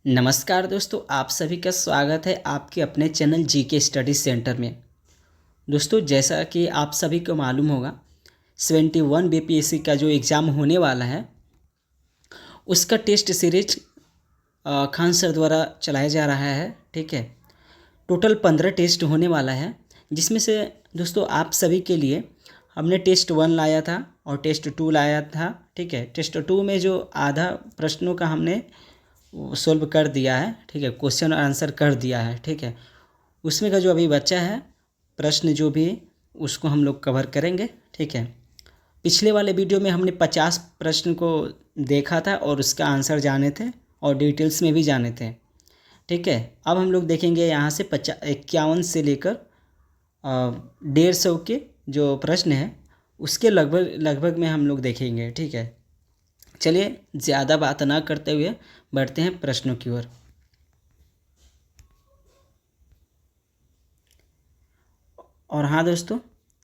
नमस्कार दोस्तों, आप सभी का स्वागत है आपके अपने चैनल जीके स्टडी सेंटर में। दोस्तों, जैसा कि आप सभी को मालूम होगा 71 बीपीएससी का जो एग्ज़ाम होने वाला है उसका टेस्ट सीरीज खान सर द्वारा चलाया जा रहा है। ठीक है, टोटल 15 टेस्ट होने वाला है, जिसमें से दोस्तों आप सभी के लिए हमने टेस्ट 1 लाया था और टेस्ट 2 लाया था। ठीक है, टेस्ट 2 में जो आधा प्रश्नों का हमने सोल्व कर दिया है। ठीक है, क्वेश्चन और आंसर कर दिया है। ठीक है, उसमें का जो अभी बच्चा है प्रश्न जो भी उसको हम लोग कवर करेंगे। ठीक है, पिछले वाले वीडियो में हमने 50 प्रश्न को देखा था और उसका आंसर जाने थे और डिटेल्स में भी जाने थे। ठीक है, अब हम लोग देखेंगे यहाँ से 51 से लेकर 150 के जो प्रश्न हैं उसके लगभग में हम लोग देखेंगे। ठीक है, चलिए ज़्यादा बात ना करते हुए बढ़ते हैं प्रश्नों की ओर। और हाँ दोस्तों,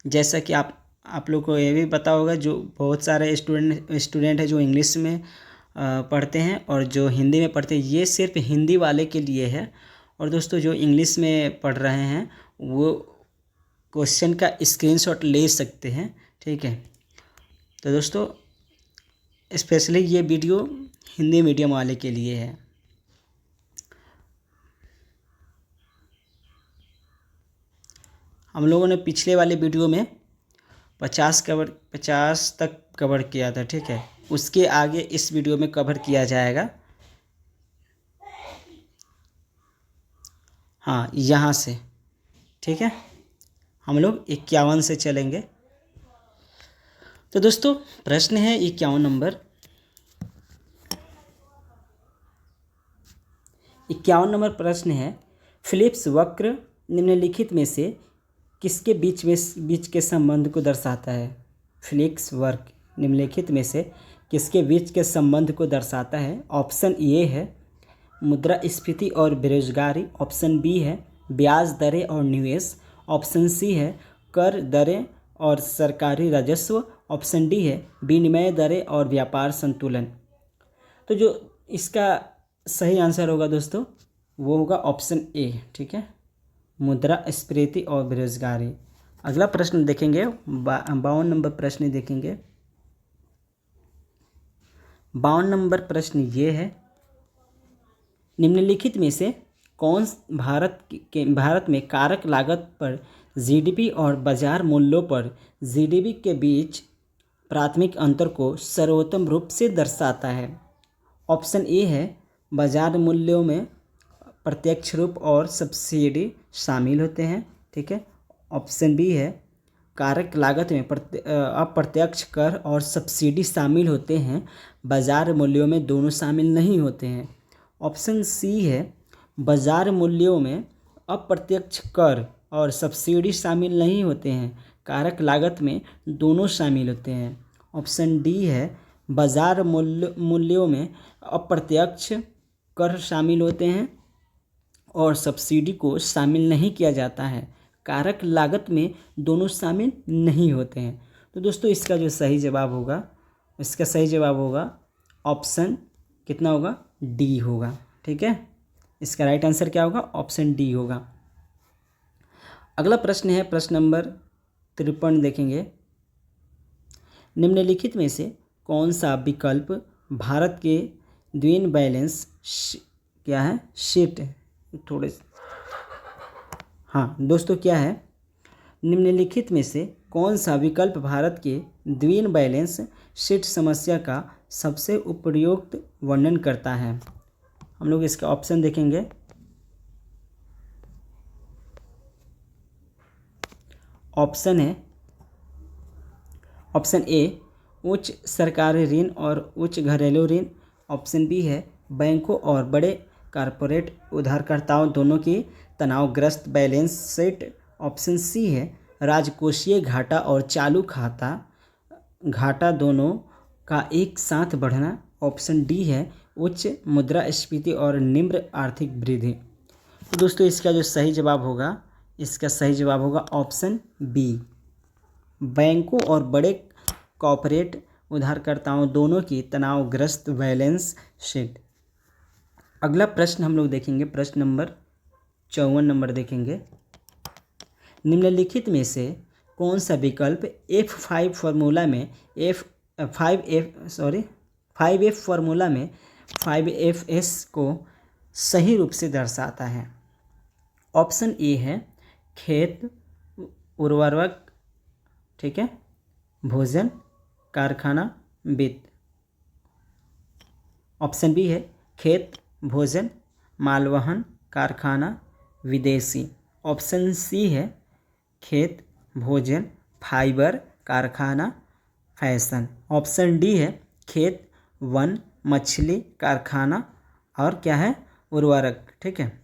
जैसा कि आप लोग को ये भी पता होगा, जो बहुत सारे स्टूडेंट हैं जो इंग्लिश में पढ़ते हैं और जो हिंदी में पढ़ते हैं, ये सिर्फ हिंदी वाले के लिए है। और दोस्तों, जो इंग्लिश में पढ़ रहे हैं वो क्वेश्चन का स्क्रीनशॉट ले सकते हैं। ठीक है, तो दोस्तों स्पेशली ये वीडियो हिंदी मीडियम वाले के लिए है। हम लोगों ने पिछले वाले वीडियो में 50 तक कवर किया था। ठीक है, उसके आगे इस वीडियो में कवर किया जाएगा। हाँ, यहाँ से। ठीक है, हम लोग 51 से चलेंगे। तो दोस्तों प्रश्न है 51 नंबर। 51 नंबर प्रश्न है, फिलिप्स वक्र निम्नलिखित में से किसके बीच के संबंध को दर्शाता है। फिलिप्स वक्र निम्नलिखित में से किसके बीच के संबंध को दर्शाता है। ऑप्शन ए है मुद्रास्फीति और बेरोजगारी, ऑप्शन बी है ब्याज दरें और निवेश, ऑप्शन सी है कर दरें और सरकारी राजस्व, ऑप्शन डी है विनिमय दरें और व्यापार संतुलन। तो जो इसका सही आंसर होगा दोस्तों वो होगा ऑप्शन ए। ठीक है, मुद्रास्फीति और बेरोजगारी। अगला प्रश्न देखेंगे, 52 नंबर प्रश्न देखेंगे। 52 नंबर प्रश्न ये है, निम्नलिखित में से कौन भारत में कारक लागत पर जीडीपी और बाजार मूल्यों पर जीडीपी के बीच प्राथमिक अंतर को सर्वोत्तम रूप से दर्शाता है। ऑप्शन ए है बाजार मूल्यों में प्रत्यक्ष रूप और सब्सिडी शामिल होते हैं। ठीक है, ऑप्शन बी है कारक लागत में अप्रत्यक्ष कर और सब्सिडी शामिल होते हैं, बाजार मूल्यों में दोनों शामिल नहीं होते हैं। ऑप्शन सी है बाजार मूल्यों में अप्रत्यक्ष कर और सब्सिडी शामिल नहीं होते हैं, कारक लागत में दोनों शामिल होते हैं। ऑप्शन डी है बाजार मूल्यों में अप्रत्यक्ष कर शामिल होते हैं और सब्सिडी को शामिल नहीं किया जाता है, कारक लागत में दोनों शामिल नहीं होते हैं। तो दोस्तों इसका जो सही जवाब होगा, इसका सही जवाब होगा ऑप्शन कितना होगा, डी होगा। ठीक है, इसका राइट आंसर क्या होगा, ऑप्शन डी होगा। अगला प्रश्न है प्रश्न नंबर 53 देखेंगे। निम्नलिखित में से कौन सा विकल्प भारत के द्विन बैलेंस क्या है शीट थोड़े हाँ दोस्तों क्या है, निम्नलिखित में से कौन सा विकल्प भारत के द्विन बैलेंस शीट समस्या का सबसे उपयुक्त वर्णन करता है। हम लोग इसका ऑप्शन देखेंगे। ऑप्शन है ऑप्शन ए उच्च सरकारी ऋण और उच्च घरेलू ऋण, ऑप्शन बी है बैंकों और बड़े कॉरपोरेट उधारकर्ताओं दोनों की तनावग्रस्त बैलेंस शीट, ऑप्शन सी है राजकोषीय घाटा और चालू खाता घाटा दोनों का एक साथ बढ़ना, ऑप्शन डी है उच्च मुद्रास्फीति और निम्न आर्थिक वृद्धि। तो दोस्तों इसका जो सही जवाब होगा, इसका सही जवाब होगा ऑप्शन बी, बैंकों और बड़े कॉर्पोरेट उधारकर्ताओं दोनों की तनावग्रस्त बैलेंस शीट। अगला प्रश्न हम लोग देखेंगे, प्रश्न नंबर 54 नंबर देखेंगे। निम्नलिखित में से कौन सा विकल्प F5 फार्मूला में 5F फार्मूला में 5Fs को सही रूप से दर्शाता है? ऑप्शन ए है खेत, उर्वरक, ठीक है, भोजन, कारखाना, वित्त। ऑप्शन बी है खेत, भोजन, मालवहन, कारखाना, विदेशी। ऑप्शन सी है खेत, भोजन, फाइबर, कारखाना, फैशन। ऑप्शन डी है खेत, वन, मछली, कारखाना और क्या है, उर्वरक। ठीक है,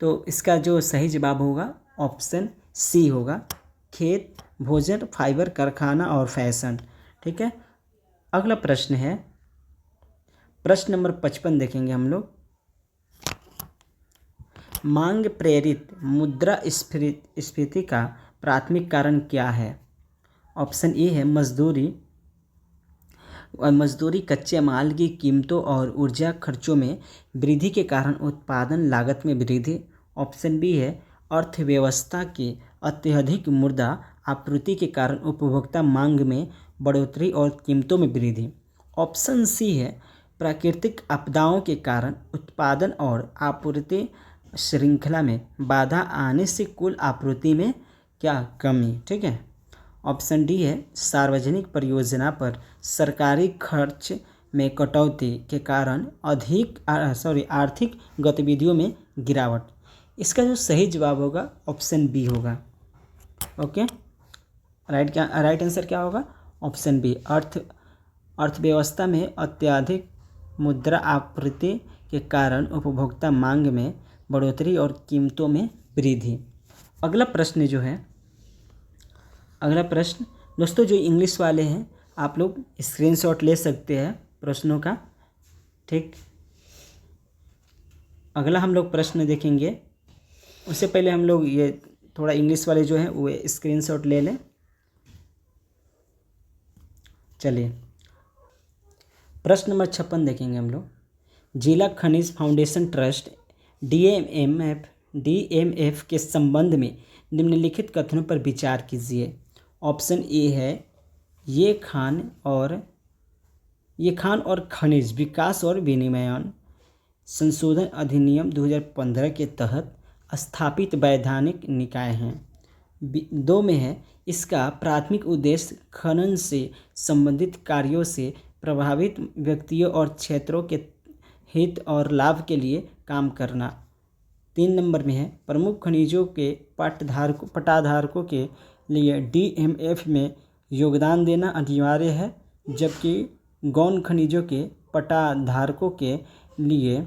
तो इसका जो सही जवाब होगा ऑप्शन सी होगा, खेत, भोजन, फाइबर, कारखाना और फैशन। ठीक है, अगला प्रश्न है प्रश्न नंबर 55 देखेंगे हम लोग। मांग प्रेरित मुद्रास्फीति का प्राथमिक कारण क्या है? ऑप्शन ए है मजदूरी, कच्चे माल की कीमतों और ऊर्जा खर्चों में वृद्धि के कारण उत्पादन लागत में वृद्धि। ऑप्शन बी है अर्थव्यवस्था की अत्यधिक मुद्रा आपूर्ति के कारण उपभोक्ता मांग में बढ़ोतरी और कीमतों में वृद्धि। ऑप्शन सी है प्राकृतिक आपदाओं के कारण उत्पादन और आपूर्ति श्रृंखला में बाधा आने से कुल आपूर्ति में क्या कमी। ठीक है, ऑप्शन डी है सार्वजनिक परियोजना पर सरकारी खर्च में कटौती के कारण आर्थिक गतिविधियों में गिरावट। इसका जो सही जवाब होगा ऑप्शन बी होगा। ओके, राइट आंसर क्या होगा? ऑप्शन बी, अर्थव्यवस्था में अत्यधिक मुद्रा आपूर्ति के कारण उपभोक्ता मांग में बढ़ोतरी और कीमतों में वृद्धि। अगला प्रश्न दोस्तों जो इंग्लिश वाले हैं आप लोग स्क्रीनशॉट ले सकते हैं प्रश्नों का। ठीक, अगला हम लोग प्रश्न देखेंगे, उससे पहले हम लोग ये थोड़ा इंग्लिश वाले जो हैं वो स्क्रीनशॉट ले लें। चलिए प्रश्न नंबर 56 देखेंगे हम लोग। जिला खनिज फाउंडेशन ट्रस्ट DMF के संबंध में निम्नलिखित कथनों पर विचार कीजिए। ऑप्शन ए है ये खान और खनिज विकास और विनियमन संशोधन अधिनियम 2015 के तहत स्थापित वैधानिक निकाय हैं। 2 में है इसका प्राथमिक उद्देश्य खनन से संबंधित कार्यों से प्रभावित व्यक्तियों और क्षेत्रों के हित और लाभ के लिए काम करना। 3 नंबर में है प्रमुख खनिजों के पट्टाधारकों के लिए DMF में योगदान देना अनिवार्य है, जबकि गौण खनिजों के पट्टाधारकों के लिए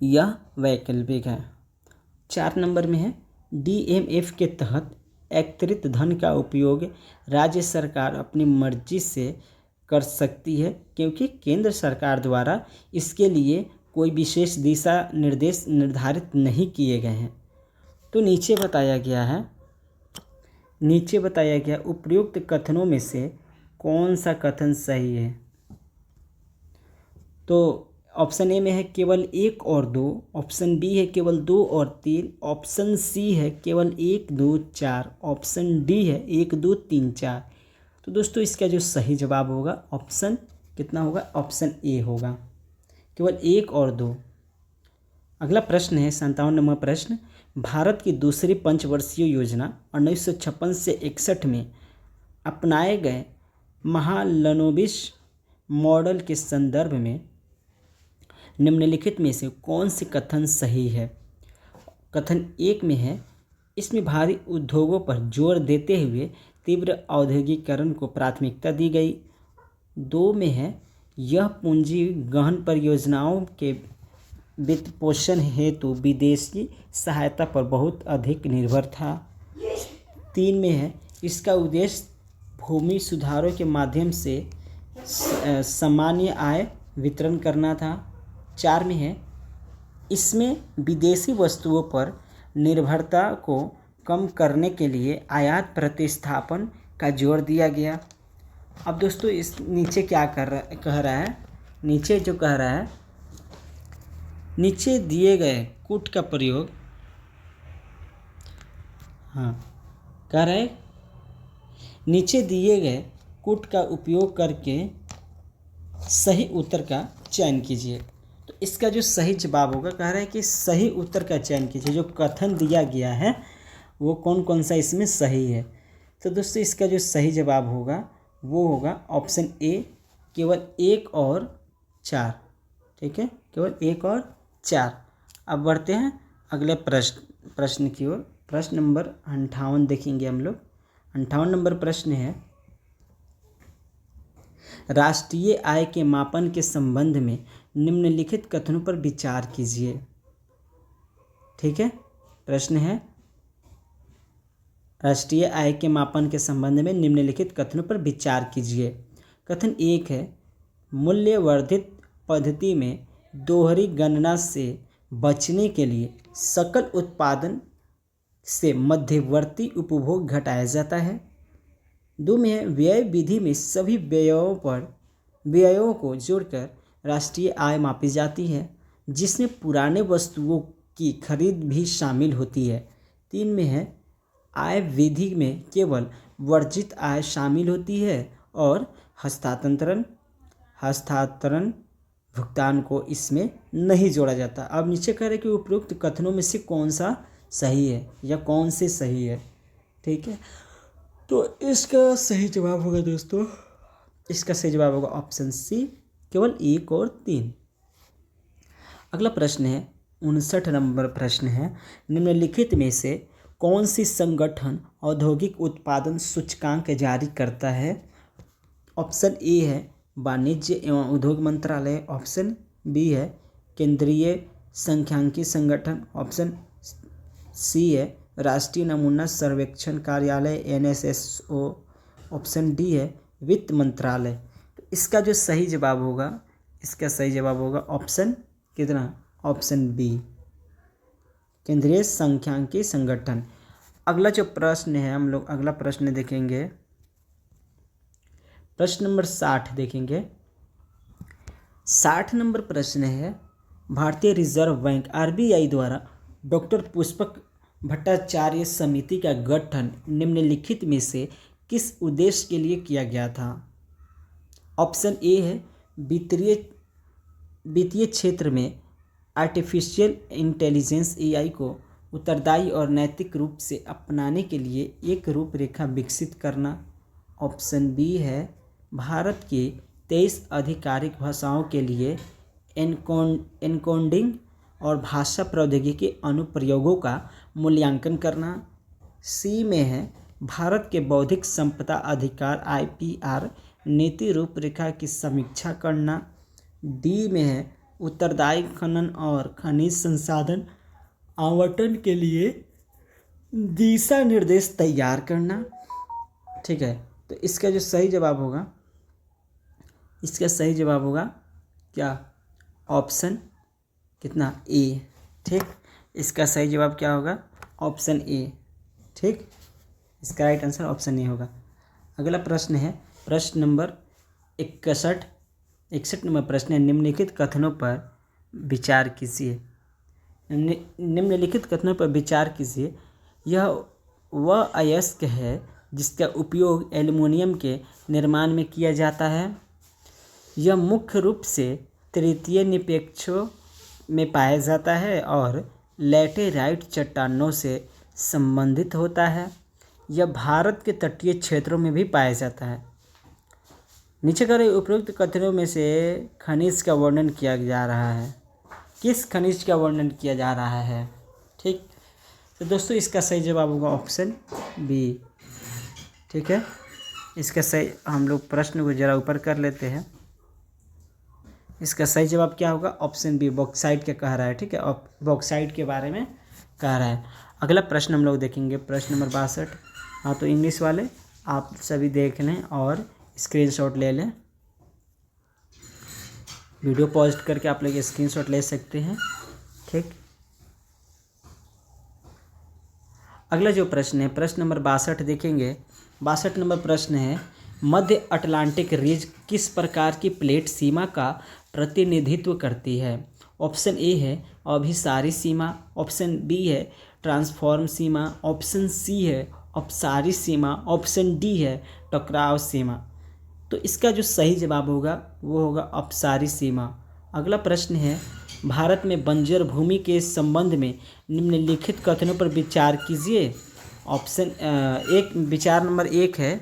यह वैकल्पिक है। 4 नंबर में है DMF के तहत एकत्रित धन का उपयोग राज्य सरकार अपनी मर्जी से कर सकती है, क्योंकि केंद्र सरकार द्वारा इसके लिए कोई विशेष दिशा निर्देश निर्धारित नहीं किए गए हैं। तो नीचे बताया गया उपयुक्त कथनों में से कौन सा कथन सही है? तो ऑप्शन ए में है केवल 1 और 2, ऑप्शन बी है केवल 2 और 3, ऑप्शन सी है केवल 1, 2, 4, ऑप्शन डी है 1, 2, 3, 4। तो दोस्तों इसका जो सही जवाब होगा ऑप्शन कितना होगा? ऑप्शन ए होगा, केवल 1 और 2। अगला प्रश्न है 57 नंबर प्रश्न। भारत की दूसरी पंचवर्षीय योजना 1956 से 61 में अपनाए गए महालनोबिस मॉडल के संदर्भ में निम्नलिखित में से कौन से कथन सही है? कथन 1 में है इसमें भारी उद्योगों पर जोर देते हुए तीव्र औद्योगिकीकरण को प्राथमिकता दी गई। 2 में है यह पूंजी गहन परियोजनाओं के वित्त पोषण हेतु विदेशी सहायता पर बहुत अधिक निर्भर था। 3 में है इसका उद्देश्य भूमि सुधारों के माध्यम से सामान्य आय वितरण करना था। 4 में है इसमें विदेशी वस्तुओं पर निर्भरता को कम करने के लिए आयात प्रतिस्थापन का जोर दिया गया। अब दोस्तों इस नीचे क्या कह रहा है? नीचे जो कह रहा है नीचे दिए गए कूट का प्रयोग, हाँ कह रहे नीचे दिए गए कूट का उपयोग करके सही उत्तर का चयन कीजिए। तो इसका जो सही जवाब होगा, कह रहा है कि सही उत्तर का चयन कीजिए। जो कथन दिया गया है वो कौन कौन सा इसमें सही है। तो दोस्तों इसका जो सही जवाब होगा वो होगा ऑप्शन ए, केवल 1 और 4। ठीक है, केवल 1 और 4। अब बढ़ते हैं अगले प्रश्न की ओर। प्रश्न नंबर 58 देखेंगे हम लोग। 58 नंबर प्रश्न है, राष्ट्रीय आय के मापन के संबंध में निम्नलिखित कथनों पर विचार कीजिए। ठीक है, प्रश्न है राष्ट्रीय आय के मापन के संबंध में निम्नलिखित कथनों पर विचार कीजिए। कथन 1 है, मूल्यवर्धित पद्धति में दोहरी गणना से बचने के लिए सकल उत्पादन से मध्यवर्ती उपभोग घटाया जाता है। 2 में है, व्यय विधि में सभी व्ययों को जोड़कर राष्ट्रीय आय मापी जाती है, जिसमें पुराने वस्तुओं की खरीद भी शामिल होती है। 3 में है, आय विधि में केवल वर्जित आय शामिल होती है और हस्तांतरण भुगतान को इसमें नहीं जोड़ा जाता। अब नीचे कह रहे कि उपरोक्त कथनों में से कौन सा सही है या कौन से सही है। ठीक है, तो इसका सही जवाब होगा दोस्तों, इसका सही जवाब होगा ऑप्शन सी, केवल 1 और 3। अगला प्रश्न है 59 नंबर प्रश्न है, निम्नलिखित में से कौन सी संगठन औद्योगिक उत्पादन सूचकांक जारी करता है। ऑप्शन ए है वाणिज्य एवं उद्योग मंत्रालय, ऑप्शन बी है केंद्रीय सांख्यिकी संगठन, ऑप्शन सी है राष्ट्रीय नमूना सर्वेक्षण कार्यालय NSSO, ऑप्शन डी है वित्त मंत्रालय। तो इसका जो सही जवाब होगा, इसका सही जवाब होगा ऑप्शन कितना, ऑप्शन बी, केंद्रीय सांख्यिकी संगठन। अगला जो प्रश्न है हम लोग अगला प्रश्न देखेंगे, प्रश्न नंबर 60 देखेंगे। 60 नंबर प्रश्न है, भारतीय रिजर्व बैंक RBI द्वारा डॉक्टर पुष्पक भट्टाचार्य समिति का गठन निम्नलिखित में से किस उद्देश्य के लिए किया गया था। ऑप्शन ए है वित्तीय क्षेत्र में आर्टिफिशियल इंटेलिजेंस AI को उत्तरदायी और नैतिक रूप से अपनाने के लिए एक रूपरेखा विकसित करना। ऑप्शन बी है भारत की 23 आधिकारिक भाषाओं के लिए एनकोडिंग और भाषा प्रौद्योगिकी अनुप्रयोगों का मूल्यांकन करना। सी में है भारत के बौद्धिक संपदा अधिकार IPR नीति रूपरेखा की समीक्षा करना। डी में है उत्तरदायी खनन और खनिज संसाधन आवंटन के लिए दिशा निर्देश तैयार करना। ठीक है, तो इसका जो सही जवाब होगा, इसका सही जवाब होगा क्या, ऑप्शन कितना, ए। ठीक, इसका सही जवाब क्या होगा, ऑप्शन ए। ठीक, इसका राइट आंसर ऑप्शन ए होगा। अगला प्रश्न है प्रश्न नंबर 61 नंबर प्रश्न है, निम्नलिखित कथनों पर विचार कीजिए। निम्नलिखित कथनों पर विचार कीजिए। यह वह अयस्क है जिसका उपयोग एल्युमिनियम के निर्माण में किया जाता है। यह मुख्य रूप से तृतीय निक्षेपों में पाया जाता है और लैटेराइट चट्टानों से संबंधित होता है। यह भारत के तटीय क्षेत्रों में भी पाया जाता है। नीचे का उपरोक्त कथनों में से खनिज का वर्णन किया जा रहा है, किस खनिज का वर्णन किया जा रहा है। ठीक, तो दोस्तों इसका सही जवाब होगा ऑप्शन बी। ठीक है, इसका सही, हम लोग प्रश्न को जरा ऊपर कर लेते हैं। इसका सही जवाब क्या होगा, ऑप्शन बी, बॉक्साइट का कह रहा है। ठीक है, और बॉक्साइट के बारे में कह रहा है। अगला प्रश्न हम लोग देखेंगे, प्रश्न नंबर 62। हाँ, तो इंग्लिश वाले आप सभी देख लें और स्क्रीनशॉट ले लें। वीडियो पॉज करके आप लोग स्क्रीनशॉट ले सकते हैं। ठीक, अगला जो प्रश्न है प्रश्न नंबर 62 देखेंगे। 62 नंबर प्रश्न है, मध्य अटलांटिक रिज किस प्रकार की प्लेट सीमा का प्रतिनिधित्व करती है। ऑप्शन ए है अभिसारी सीमा, ऑप्शन बी है ट्रांसफॉर्म सीमा, ऑप्शन सी है अपसारी सीमा, ऑप्शन डी है टकराव सीमा। तो इसका जो सही जवाब होगा वो होगा अपसारी सीमा। अगला प्रश्न है भारत में बंजर भूमि के संबंध में निम्नलिखित कथनों पर विचार कीजिए। ऑप्शन एक, विचार नंबर एक है,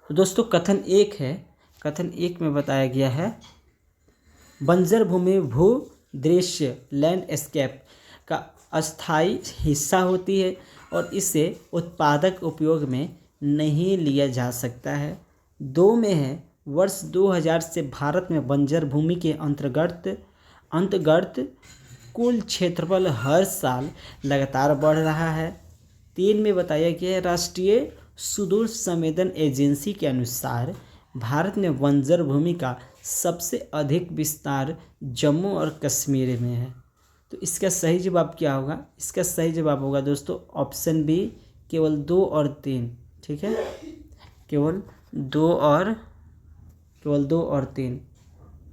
तो दोस्तों कथन एक है, कथन एक में बताया गया है बंजर भूमि भू दृश्य लैंडस्केप का अस्थायी हिस्सा होती है और इसे उत्पादक उपयोग में नहीं लिया जा सकता है। दो में है वर्ष 2000 से भारत में बंजर भूमि के अंतर्गत कुल क्षेत्रफल हर साल लगातार बढ़ रहा है। 3 में बताया गया है राष्ट्रीय सुदूर संवेदन एजेंसी के अनुसार भारत में बंजर भूमि का सबसे अधिक विस्तार जम्मू और कश्मीर में है। तो इसका सही जवाब क्या होगा? इसका सही जवाब होगा दोस्तों ऑप्शन बी, केवल 2 और 3। ठीक है, केवल 2 और 3,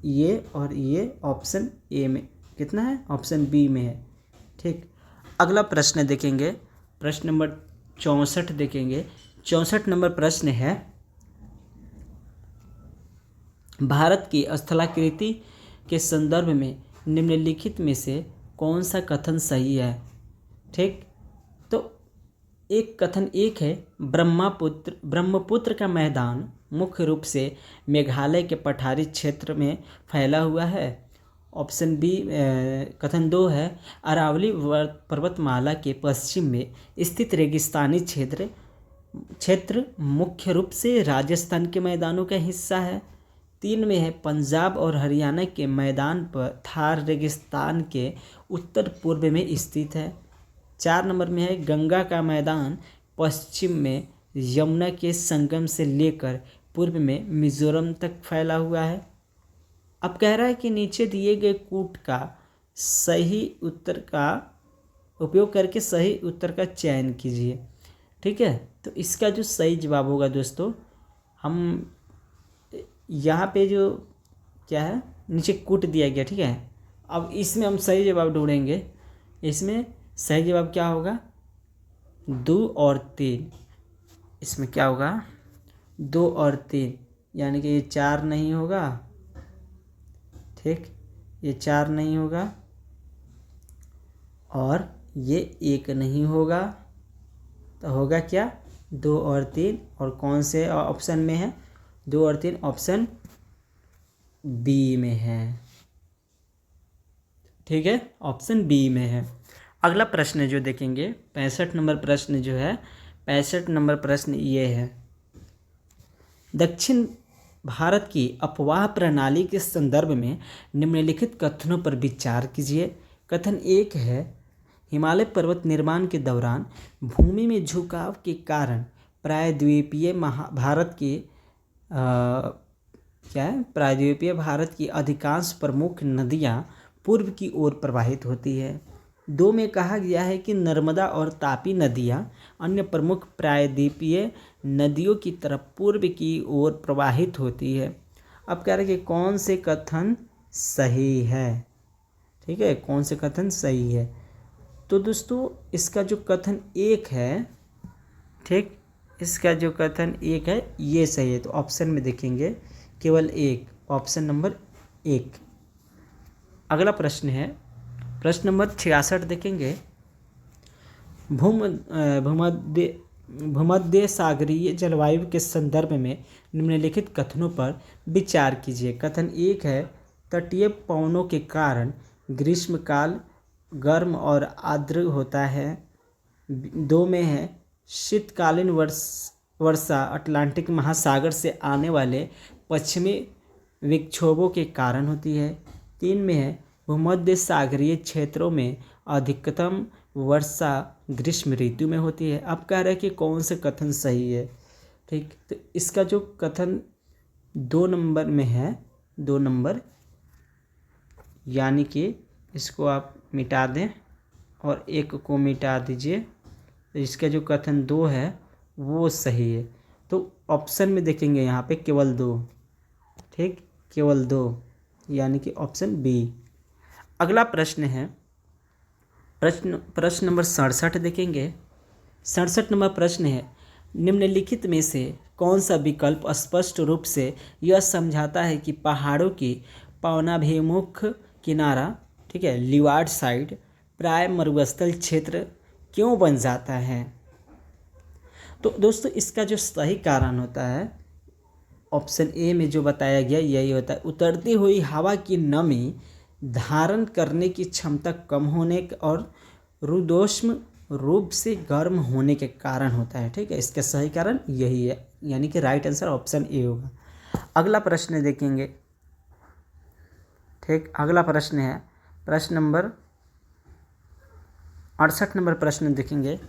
ये और ये ऑप्शन ए में कितना है, ऑप्शन बी में है। ठीक, अगला प्रश्न देखेंगे, प्रश्न नंबर 64 देखेंगे। 64 नंबर प्रश्न है भारत की स्थलाकृति के संदर्भ में निम्नलिखित में से कौन सा कथन सही है? ठीक, तो एक कथन एक है ब्रह्मपुत्र का मैदान मुख्य रूप से मेघालय के पठारी क्षेत्र में फैला हुआ है। ऑप्शन बी, कथन 2 है अरावली पर्वतमाला के पश्चिम में स्थित रेगिस्तानी क्षेत्र मुख्य रूप से राजस्थान के मैदानों का हिस्सा है। 3 में है पंजाब और हरियाणा के मैदान पर थार रेगिस्तान के उत्तर पूर्व में स्थित है। 4 नंबर में है गंगा का मैदान पश्चिम में यमुना के संगम से लेकर पूर्व में मिजोरम तक फैला हुआ है। अब कह रहा है कि नीचे दिए गए कूट का सही उत्तर का उपयोग करके सही उत्तर का चयन कीजिए। ठीक है, तो इसका जो सही जवाब होगा दोस्तों, हम यहाँ पे जो क्या है नीचे कूट दिया गया। ठीक है, अब इसमें हम सही जवाब ढूंढेंगे। इसमें सही जवाब क्या होगा? 2 और 3। इसमें क्या होगा? 2 और 3, यानी कि ये 4 नहीं होगा। ठीक, ये 4 नहीं होगा और ये 1 नहीं होगा, तो होगा क्या? 2 और 3। और कौन से ऑप्शन में है? 2 और 3 ऑप्शन बी में है। ठीक है, ऑप्शन बी में है। अगला प्रश्न जो देखेंगे 65 नंबर प्रश्न जो है, 65 नंबर प्रश्न ये है दक्षिण भारत की अपवाह प्रणाली के संदर्भ में निम्नलिखित कथनों पर विचार कीजिए। कथन 1 है हिमालय पर्वत निर्माण के दौरान भूमि में झुकाव के कारण प्रायद्वीपीय भारत की अधिकांश प्रमुख नदियाँ पूर्व की ओर प्रवाहित होती है। 2 में कहा गया है कि नर्मदा और तापी नदियाँ अन्य प्रमुख प्रायद्वीपीय नदियों की तरफ पूर्व की ओर प्रवाहित होती है। अब कह रहे हैं कि कौन से कथन सही है? ठीक है, कौन से कथन सही है? तो दोस्तों इसका जो कथन 1 है, ठीक, इसका जो कथन 1 है ये सही है। तो ऑप्शन में देखेंगे केवल 1, ऑप्शन नंबर 1। अगला प्रश्न है प्रश्न नंबर 66 देखेंगे भूमध्य सागरीय जलवायु के संदर्भ में निम्नलिखित कथनों पर विचार कीजिए। कथन 1 है तटीय पवनों के कारण ग्रीष्मकाल गर्म और आर्द्र होता है। 2 में है शीतकालीन वर्षा अटलांटिक महासागर से आने वाले पश्चिमी विक्षोभों के कारण होती है। 3 में है भूमध्य सागरीय क्षेत्रों में अधिकतम वर्षा ग्रीष्म ऋतु में होती है। अब कह रहे हैं कि कौन से कथन सही है? ठीक, तो इसका जो कथन 2 नंबर में है, 2 नंबर, यानी कि इसको आप मिटा दें और 1 को मिटा दीजिए, तो इसका जो कथन 2 है वो सही है। तो ऑप्शन में देखेंगे यहाँ पे केवल 2, ठीक, केवल 2, यानी कि ऑप्शन बी। अगला प्रश्न है प्रश्न नंबर 67 देखेंगे। 67 नंबर प्रश्न है, निम्नलिखित में से कौन सा विकल्प स्पष्ट रूप से यह समझाता है कि पहाड़ों की पवनाभिमुख किनारा, ठीक है, लीवार्ड साइड प्राय मरुस्थल क्षेत्र क्यों बन जाता है। तो दोस्तों इसका जो सही कारण होता है ऑप्शन ए में जो बताया गया यही होता है। उतरती हुई हवा की नमी धारण करने की क्षमता कम होने और रुद्धोष्म रूप से गर्म होने के कारण होता है। ठीक है, इसका सही कारण यही है, यानी कि राइट आंसर ऑप्शन ए होगा। अगला प्रश्न देखेंगे। ठीक, अगला प्रश्न है प्रश्न नंबर 68 नंबर प्रश्न देखेंगे।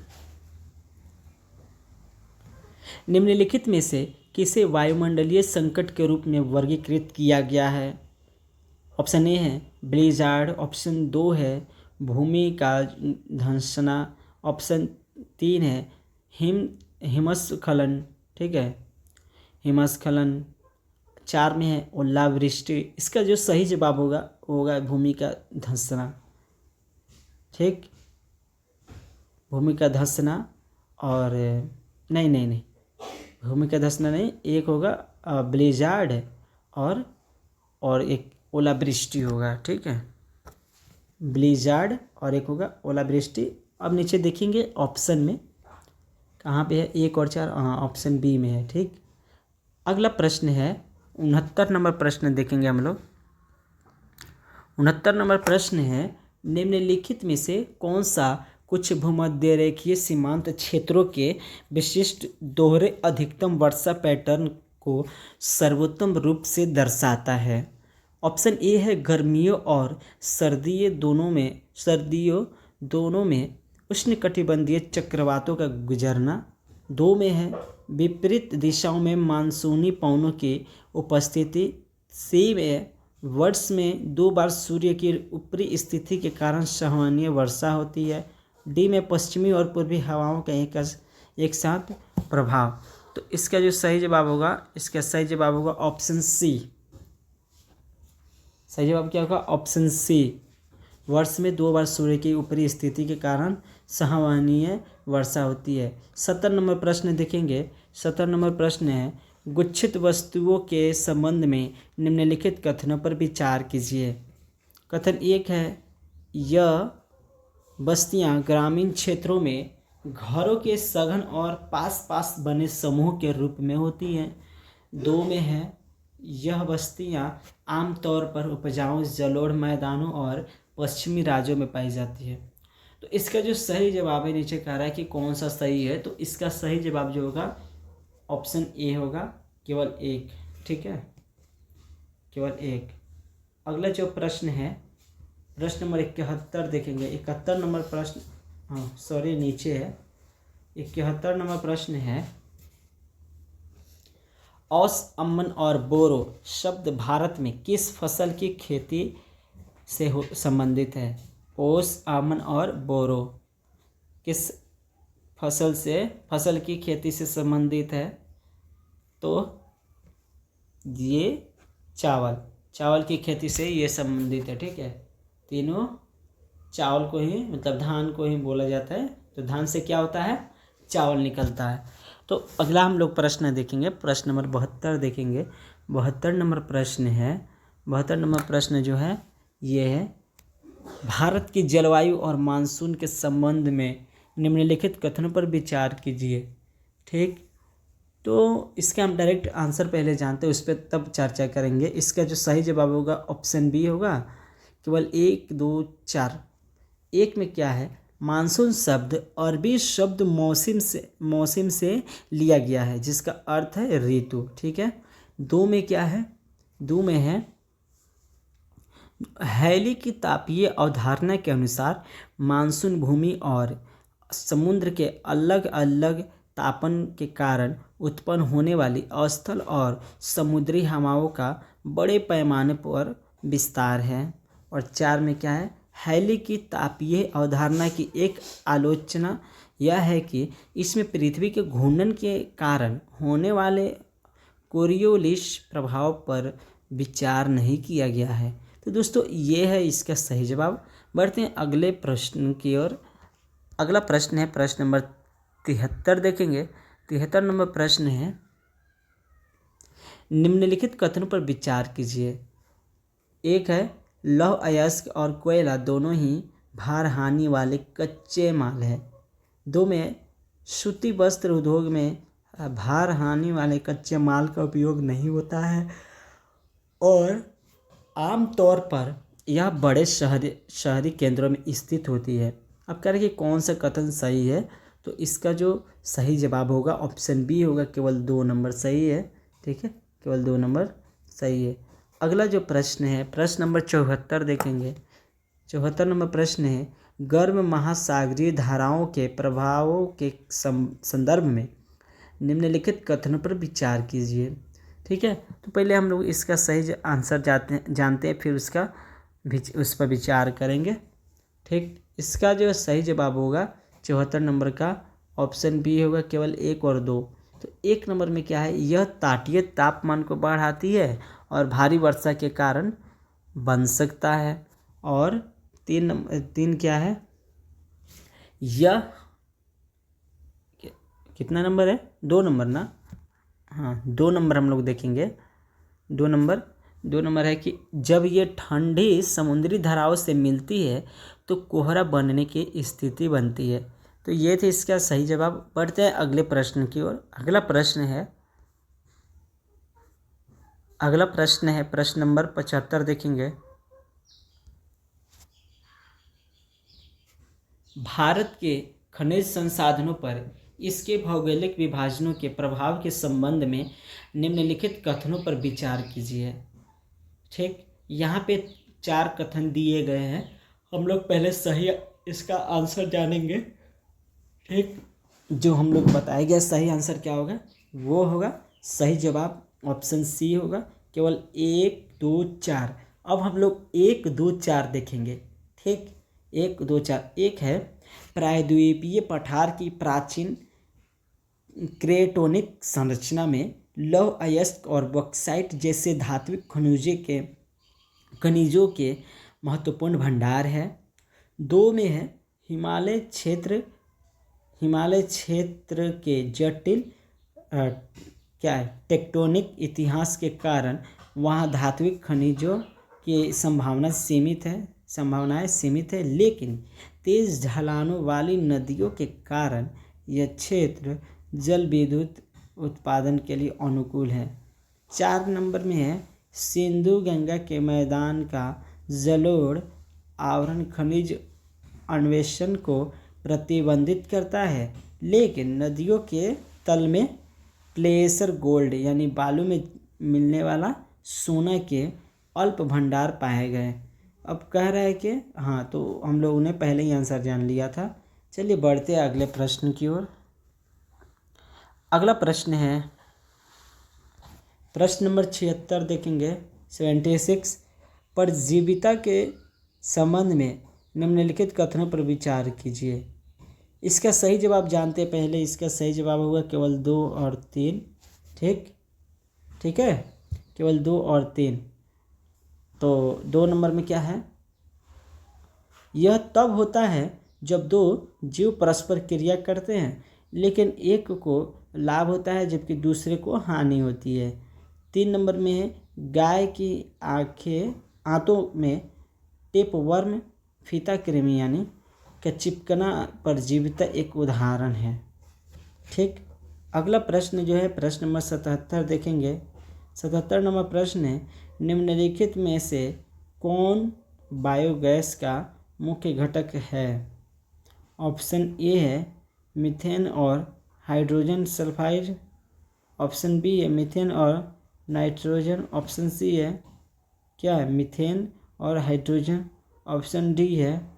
निम्नलिखित में से किसे वायुमंडलीय संकट के रूप में वर्गीकृत किया गया है। ऑप्शन ए है ब्लिज़ार्ड, ऑप्शन 2 है भूमि का धंसना, ऑप्शन 3 है हिमस्खलन, ठीक है, हिमस्खलन, 4 में है ओलावृष्टि। इसका जो सही जवाब होगा भूमि का धंसना। ठीक, भूमि का धंसना और नहीं भूमि का धंसना नहीं, एक होगा ब्लिज़ार्ड और एक ओलावृष्टि होगा। ठीक है, ब्लिज़ार्ड और एक होगा ओलावृष्टि। अब नीचे देखेंगे ऑप्शन में कहाँ पे है, 1 और 4, ऑप्शन बी में है। ठीक, अगला प्रश्न है 69 नंबर प्रश्न देखेंगे हम लोग। 69 नंबर प्रश्न है, निम्नलिखित में से कौन सा कुछ भूमध्य रेखीय सीमांत क्षेत्रों के विशिष्ट दोहरे अधिकतम वर्षा पैटर्न को सर्वोत्तम रूप से दर्शाता है। ऑप्शन ए है गर्मियों और सर्दियों दोनों में उष्णकटिबंधीय चक्रवातों का गुजरना, 2 में है विपरीत दिशाओं में मानसूनी पवनों की उपस्थिति, सी में वर्ष में 2 बार सूर्य की ऊपरी स्थिति के कारण सहानीय वर्षा होती है, डी में पश्चिमी और पूर्वी हवाओं का एक साथ प्रभाव। तो इसका जो सही जवाब होगा ऑप्शन सी। सही जवाब क्या होगा, ऑप्शन सी, वर्ष में 2 बार सूर्य की ऊपरी स्थिति के कारण सहानीय वर्षा होती है। 70 नंबर प्रश्न देखेंगे। 70 नंबर प्रश्न है, गुच्छित वस्तुओं के संबंध में निम्नलिखित कथनों पर विचार कीजिए। कथन 1 है, यह बस्तियां ग्रामीण क्षेत्रों में घरों के सघन और पास बने समूह के रूप में होती हैं। 2 में है, यह बस्तियां आमतौर पर उपजाऊ जलोढ़ मैदानों और पश्चिमी राज्यों में पाई जाती है। तो इसका जो सही जवाब है, नीचे कह रहा है कि कौन सा सही है, तो इसका सही जवाब जो होगा ऑप्शन ए होगा, केवल एक। ठीक है, केवल एक। अगला जो प्रश्न है प्रश्न नंबर 71 देखेंगे। 71 नंबर प्रश्न नीचे है। 71 नंबर प्रश्न है, औस, अमन और बोरो शब्द भारत में किस फसल की खेती से संबंधित है। ओस, अमन और बोरो किस फसल की खेती से संबंधित है। तो ये चावल की खेती से ये संबंधित है। ठीक है, तीनों चावल को ही मतलब धान को ही बोला जाता है। तो धान से क्या होता है, चावल निकलता है। तो अगला हम लोग प्रश्न देखेंगे, प्रश्न नंबर 72 देखेंगे। 72 नंबर प्रश्न है, 72 नंबर प्रश्न जो है ये है, भारत की जलवायु और मानसून के संबंध में निम्नलिखित कथनों पर विचार कीजिए। ठीक, तो इसका हम डायरेक्ट आंसर पहले जानते हैं, उस पर तब चर्चा करेंगे। इसका जो सही जवाब होगा ऑप्शन बी होगा, केवल 1, 2, 4। 1 में क्या है, मानसून शब्द अरबी शब्द मौसम से लिया गया है जिसका अर्थ है ऋतु। ठीक है, 2 में क्या है, 2 में है हैली की तापीय अवधारणा के अनुसार मानसून भूमि और समुद्र के अलग अलग तापन के कारण उत्पन्न होने वाली अस्थल और समुद्री हवाओं का बड़े पैमाने पर विस्तार है। और 4 में क्या है, हैली की तापीय अवधारणा की एक आलोचना यह है कि इसमें पृथ्वी के घूर्णन के कारण होने वाले कोरियोलिस प्रभाव पर विचार नहीं किया गया है। तो दोस्तों ये है इसका सही जवाब। बढ़ते हैं अगले प्रश्न की ओर। अगला प्रश्न है प्रश्न नंबर 73 देखेंगे। 73 नंबर प्रश्न है, निम्नलिखित कथनों पर विचार कीजिए। एक है, लौह अयस्क और कोयला दोनों ही भार हानि वाले कच्चे माल है। दो में, सूती वस्त्र उद्योग में भार हानि वाले कच्चे माल का उपयोग नहीं होता है और आमतौर पर यह बड़े शहरी केंद्रों में स्थित होती है। अब कह रहे हैं कि कौन सा कथन सही है, तो इसका जो सही जवाब होगा ऑप्शन बी होगा, केवल 2 नंबर सही है। ठीक है, केवल 2 नंबर सही है। अगला जो प्रश्न है प्रश्न नंबर 74 देखेंगे। 74 नंबर प्रश्न है, गर्म महासागरीय धाराओं के प्रभावों के संदर्भ में निम्नलिखित कथनों पर विचार कीजिए। ठीक है, तो पहले हम लोग इसका सही आंसर जानते हैं, फिर उस पर विचार करेंगे। ठीक, इसका जो सही जवाब होगा 74 नंबर का ऑप्शन बी होगा, केवल 1 और 2। तो 1 नंबर में क्या है, यह तटीय तापमान को बढ़ाती है और भारी वर्षा के कारण बन सकता है। और 3 क्या है, यह कितना नंबर है, 2 नंबर ना, हाँ 2 नंबर हम लोग देखेंगे। 2 नंबर है कि जब ये ठंडी समुद्री धाराओं से मिलती है तो कोहरा बनने की स्थिति बनती है। तो ये थे इसका सही जवाब। बढ़ते हैं अगले प्रश्न की ओर। अगला प्रश्न है प्रश्न नंबर 75 देखेंगे। भारत के खनिज संसाधनों पर इसके भौगोलिक विभाजनों के प्रभाव के संबंध में निम्नलिखित कथनों पर विचार कीजिए। ठीक, यहाँ पे 4 कथन दिए गए हैं। हम लोग पहले सही इसका आंसर जानेंगे। ठीक, जो हम लोग बताएंगे सही आंसर क्या होगा, वो होगा सही जवाब ऑप्शन सी होगा, केवल 1 2 4। अब हम लोग 1 2 4 देखेंगे। ठीक, 1 2 4। एक है, प्रायद्वीपीय पठार की प्राचीन क्रेटोनिक संरचना में लौह अयस्क और बॉक्साइट जैसे धात्विक खनिजों के महत्वपूर्ण भंडार है। 2 में है, हिमालय क्षेत्र के जटिल टेक्टोनिक इतिहास के कारण वहाँ धात्विक खनिजों की संभावनाएं सीमित है, लेकिन तेज ढलानों वाली नदियों के कारण यह क्षेत्र जल विद्युत उत्पादन के लिए अनुकूल है। 4 नंबर में है, सिंधु गंगा के मैदान का जलोढ़ आवरण खनिज अन्वेषण को प्रतिबंधित करता है, लेकिन नदियों के तल में प्लेसर गोल्ड यानी बालू में मिलने वाला सोना के अल्प भंडार पाए गए। अब कह रहा है कि हाँ, तो हम लोगों ने पहले ही आंसर जान लिया था। चलिए बढ़ते हैं अगले प्रश्न की ओर। अगला प्रश्न है प्रश्न नंबर 76 देखेंगे। 76, परजीविता के संबंध में निम्नलिखित कथनों पर विचार कीजिए। इसका सही जवाब जानते पहले। इसका सही जवाब होगा केवल 2 और 3। ठीक है, केवल 2 और 3। तो 2 नंबर में क्या है, यह तब होता है जब 2 जीव परस्पर क्रिया करते हैं, लेकिन एक को लाभ होता है जबकि दूसरे को हानि होती है। 3 नंबर में है, गाय की आंतों में टेपवर्म फीता कृमि यानी का चिपकना परजीविता एक उदाहरण है। ठीक, अगला प्रश्न जो है प्रश्न नंबर 77 देखेंगे। 77 नंबर प्रश्न है, निम्नलिखित में से कौन बायोगैस का मुख्य घटक है। ऑप्शन ए है मीथेन और हाइड्रोजन सल्फाइड, ऑप्शन बी है मीथेन और नाइट्रोजन, ऑप्शन सी है क्या है मीथेन और हाइड्रोजन, ऑप्शन डी है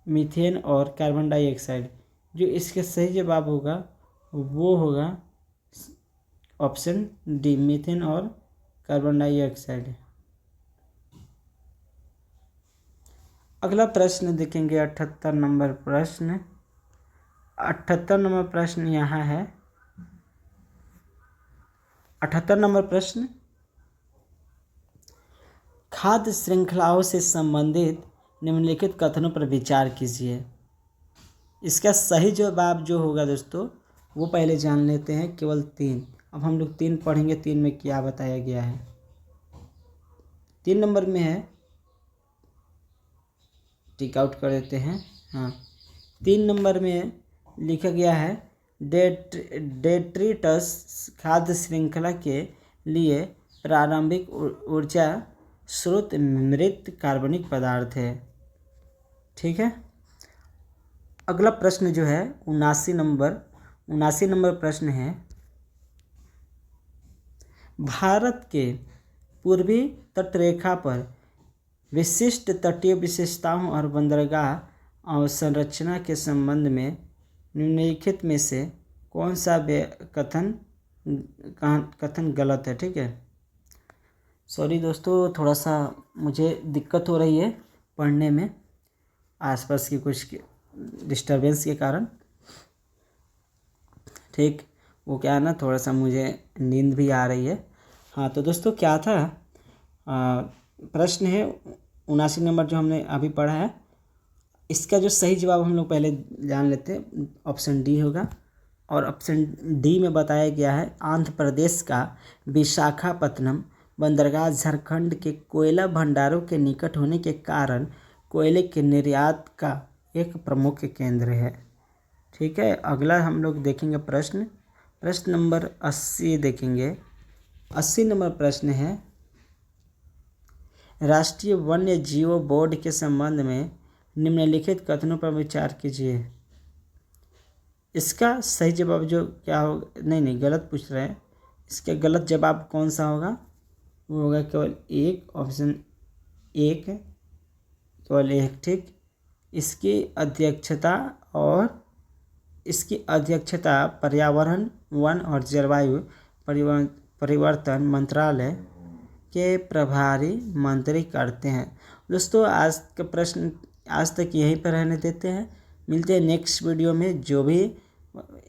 मीथेन और कार्बन डाइऑक्साइड। जो इसका सही जवाब होगा वो होगा ऑप्शन डी, मीथेन और कार्बन डाइऑक्साइड। अगला प्रश्न देखेंगे 78 नंबर प्रश्न। 78 नंबर प्रश्न यहाँ है। 78 नंबर प्रश्न, खाद्य श्रृंखलाओं से संबंधित निम्नलिखित कथनों पर विचार कीजिए। इसका सही जवाब जो होगा दोस्तों वो पहले जान लेते हैं, केवल 3। अब हम लोग 3 पढ़ेंगे, 3 में क्या बताया गया है। 3 नंबर में है, टिक आउट कर देते हैं। हाँ, 3 नंबर में लिखा गया है डेट्रिटस खाद्य श्रृंखला के लिए प्रारंभिक ऊर्जा स्रोत मृत कार्बनिक पदार्थ है। ठीक है। अगला प्रश्न जो है 79 नंबर प्रश्न है, भारत के पूर्वी तटरेखा पर विशिष्ट तटीय विशेषताओं और बंदरगाह अवसंरचना के संबंध में निम्नलिखित में से कौन सा कथन गलत है। ठीक है, सॉरी दोस्तों, थोड़ा सा मुझे दिक्कत हो रही है पढ़ने में, आसपास की कुछ डिस्टरबेंस के कारण। ठीक, वो क्या है ना, थोड़ा सा मुझे नींद भी आ रही है। हाँ, तो दोस्तों क्या था, प्रश्न है 79 नंबर जो हमने अभी पढ़ा है, इसका जो सही जवाब हम लोग पहले जान लेते हैं, ऑप्शन डी होगा। और ऑप्शन डी में बताया गया है आंध्र प्रदेश का विशाखापत्तनम बंदरगाह झारखंड के कोयला भंडारों के निकट होने के कारण कोयले के निर्यात का एक प्रमुख केंद्र है। ठीक है, अगला हम लोग देखेंगे प्रश्न नंबर 80 देखेंगे। 80 नंबर प्रश्न है, राष्ट्रीय वन्य जीव बोर्ड के संबंध में निम्नलिखित कथनों पर विचार कीजिए। इसका सही जवाब जो क्या होगा, नहीं गलत पूछ रहे हैं, इसका गलत जवाब कौन सा होगा, वो होगा केवल एक, ऑप्शन 1 केवल 1। ठीक, इसकी अध्यक्षता पर्यावरण, वन और जलवायु परिवर्तन मंत्रालय के प्रभारी मंत्री करते हैं। दोस्तों आज का प्रश्न आज तक यहीं पर रहने देते हैं, मिलते हैं नेक्स्ट वीडियो में। जो भी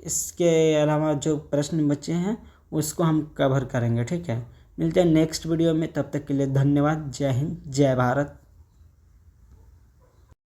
इसके अलावा जो प्रश्न बचे हैं उसको हम कवर करेंगे। ठीक है, मिलते हैं नेक्स्ट वीडियो में, तब तक के लिए धन्यवाद। जय हिंद, जय भारत।